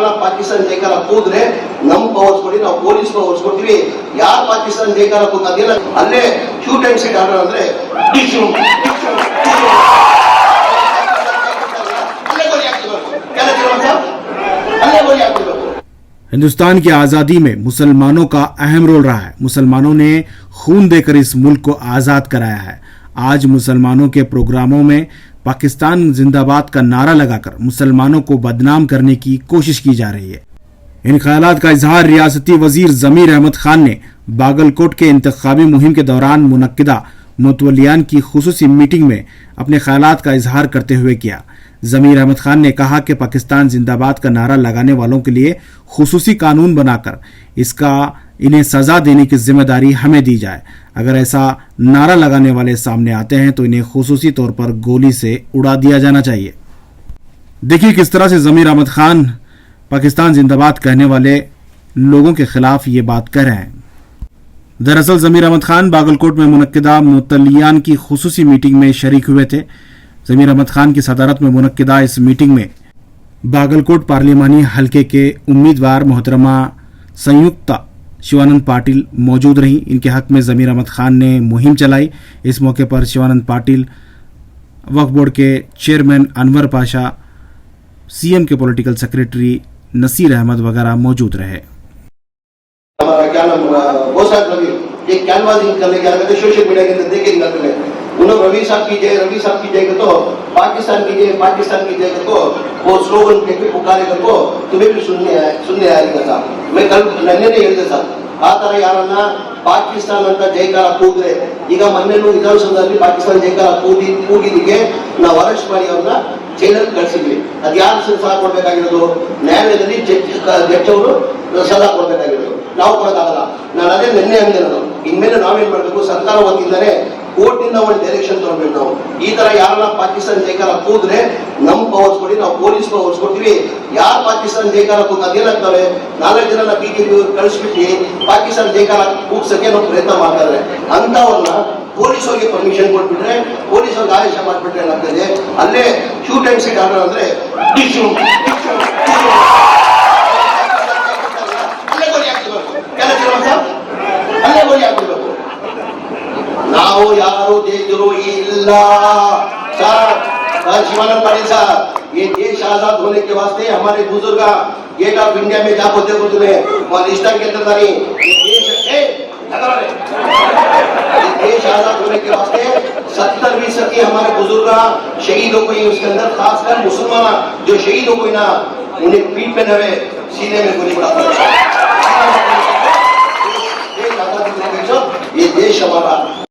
ಯಾರನ್ನ ಪಾಕಿಸ್ತಾನ ಜೈಕಾರ ಕೂದ್ರೆ ನಮ್ ಪವರ್ಸ್ ಕೊಡಿ, ನಾವು ಪೊಲೀಸ್ ಪವರ್ಸ್ ಕೊಡ್ತೀವಿ. ಯಾರು ಪಾಕಿಸ್ತಾನ ಜೈಕಾರ ಕೂತದಿಲ್ಲ ಅಲ್ಲೇ ಶೂಟ್ ಅಂಡ್ ಸಿಟ್ ಆರ್ಡರ್ ಅಂದ್ರೆ हिंदुस्तान की आज़ादी में मुसलमानों का अहम रोल रहा है। मुसलमानों ने खून देकर इस मुल्क को आज़ाद कराया है। आज मुसलमानों के प्रोग्रामों में पाकिस्तान जिंदाबाद का नारा लगाकर मुसलमानों को बदनाम करने की कोशिश की जा रही है। इन ख्यालात का इजहार रियासती वजीर ज़मीर अहमद खान ने बागलकोट के इंतखाबी मुहिम के दौरान मुनक्किदा मुतवल्लियान की खुसूसी मीटिंग में अपने ख्यालात का इजहार करते हुए किया। ज़मीर अहमद खान ने कहा कि पाकिस्तान जिंदाबाद का नारा लगाने वालों के लिए खुसूसी कानून बनाकर इन्हें सजा देने की जिम्मेदारी हमें दी जाए। अगर ऐसा नारा लगाने वाले सामने आते हैं तो इन्हें खुसूसी तौर पर गोली से उड़ा दिया जाना चाहिए। देखिए किस तरह से ज़मीर अहमद खान पाकिस्तान जिंदाबाद कहने वाले लोगों के खिलाफ ये बात कह रहे हैं। दरअसल ज़मीर अहमद खान बागलकोट में मुनक्किदा मुतवल्लियान की खुसूसी मीटिंग में शरीक हुए थे। ज़मीर अहमद खान की सदारत में मुनक्किदा इस मीटिंग में बागलकोट पार्लिमानी हलके के उम्मीदवार मोहतरमा संयुक्ता शिवानंद पाटिल मौजूद रहीं। इनके हक में ज़मीर अहमद खान ने मुहिम चलाई। इस मौके पर शिवानंद पाटिल, वक्फ बोर्ड के चेयरमैन अनवर पाशा, सीएम के पॉलिटिकल सेक्रेटरी नसीर अहमद वगैरह मौजूद रहे। ये कैनवासिंग करने के लगे सोशल मीडिया के अंदर देखेंगे करते उन्होंने रवि साहब की जय तो पाकिस्तान की जय तो वो स्लोगन के पुकारे को तुम्हें भी सुनने आएगा साहब। मैं कल नन्हे ने ಹೇಳಿದೆ ಸರ್, ಆ ತರ ಯಾರನ್ನ ಪಾಕಿಸ್ತಾನ ಅಂತ ಜೈಕಾರ ಕೂಗಿದ್ರೆ ಈಗ ಮೊನ್ನೆನೂ ವಿಧಾನಸೌಧದಲ್ಲಿ ಪಾಕಿಸ್ತಾನ ಜೈಕಾರ ಕೂಗಿದಿಗೆ ನಾವು ಅರೆಸ್ಟ್ ಮಾಡಿ ಅವ್ರನ್ನ ಜೈಲಲ್ಲಿ ಕಳಿಸಿದ್ವಿ. ಅದು ಯಾರು ಸದಾ ಕೊಡ್ಬೇಕಾಗಿರೋದು? ನ್ಯಾಯಾಲಯದಲ್ಲಿ ಜಡ್ಜ್ ಅವರು ಸದಾ ಕೊಡ್ಬೇಕಾಗಿರೋದು, ನಾವು ಕೊಡೋಕ್ಕಾಗಲ್ಲ. ನಾನು ಅದೇ ನಿನ್ನೆ ಅಂದೆ, ನಾನು ಇನ್ಮೇಲೆ ನಾವೇನ್ ಮಾಡ್ಬೇಕು, ಸರ್ಕಾರ ವತಿಯಿಂದಾನೆ ಕೋರ್ಟಿಂದ ಒಂದು ಡೈರೆಕ್ಷನ್ ತಗೊಂಡ್ಬೇಕು. ನಾವು ಈ ತರ ಯಾರನ್ನ ಪಾಕಿಸ್ತಾನ ಜೈಕಾರ ಕೂದ್ರೆ ನಮ್ ಪವರ್ಸ್ ಕೊಡಿ, ನಾವು ಪೊಲೀಸ್ ಪವರ್ಸ್ ಕೊಡ್ತೀವಿ. ಯಾರು ಪಾಕಿಸ್ತಾನ ಜೈಕಾರ ಕೂತ ಅದೇನಾಗ್ತವೆ, 4 ಜನ ಬಿಜೆಪಿ ಕಳಿಸ್ಬಿಟ್ಟು ಪಾಕಿಸ್ತಾನ ಜೈಕಾರ ಕೂಗ್ಸಕ್ಕೆ ನಾವು ಪ್ರಯತ್ನ ಮಾಡ್ತಾರೆ. ಅಂತವ್ರನ್ನ ಪೊಲೀಸರಿಗೆ ಪರ್ಮಿಷನ್ ಕೊಟ್ಬಿಟ್ರೆ, ಪೊಲೀಸರಿಗೆ ಆದೇಶ ಮಾಡ್ಬಿಟ್ರೆ ಏನಾಗ್ತದೆ, ಅಲ್ಲೇ ಶೂಟ್ ಅಂಡ್ ಸಿಟ್ ಆರ್ಡರ್ ಅಂದ್ರೆ ಅಲ್ಲೇ ಗೋಲಿ ಹಾಕ್ಬಿಡ್ಬೇಕು. ನಾವು ಯಾರು ದೇಶದ್ರೋಹ ಇಲ್ಲ सर। शिवानंद पाटिल साहब, ये देश आजाद होने के वास्ते हमारे बुजुर्ग गेट ऑफ इंडिया में जा होते को तुम्हें लिस्टन के अंदर नहीं, देश आजाद होने के वास्ते 70% हमारे बुजुर्ग शहीद हो गई। उसके अंदर खासकर मुसलमान जो शहीद हो गई ना, उन्हें पीठ पे नवे सीने में गोली पड़ा। ये देश हमारा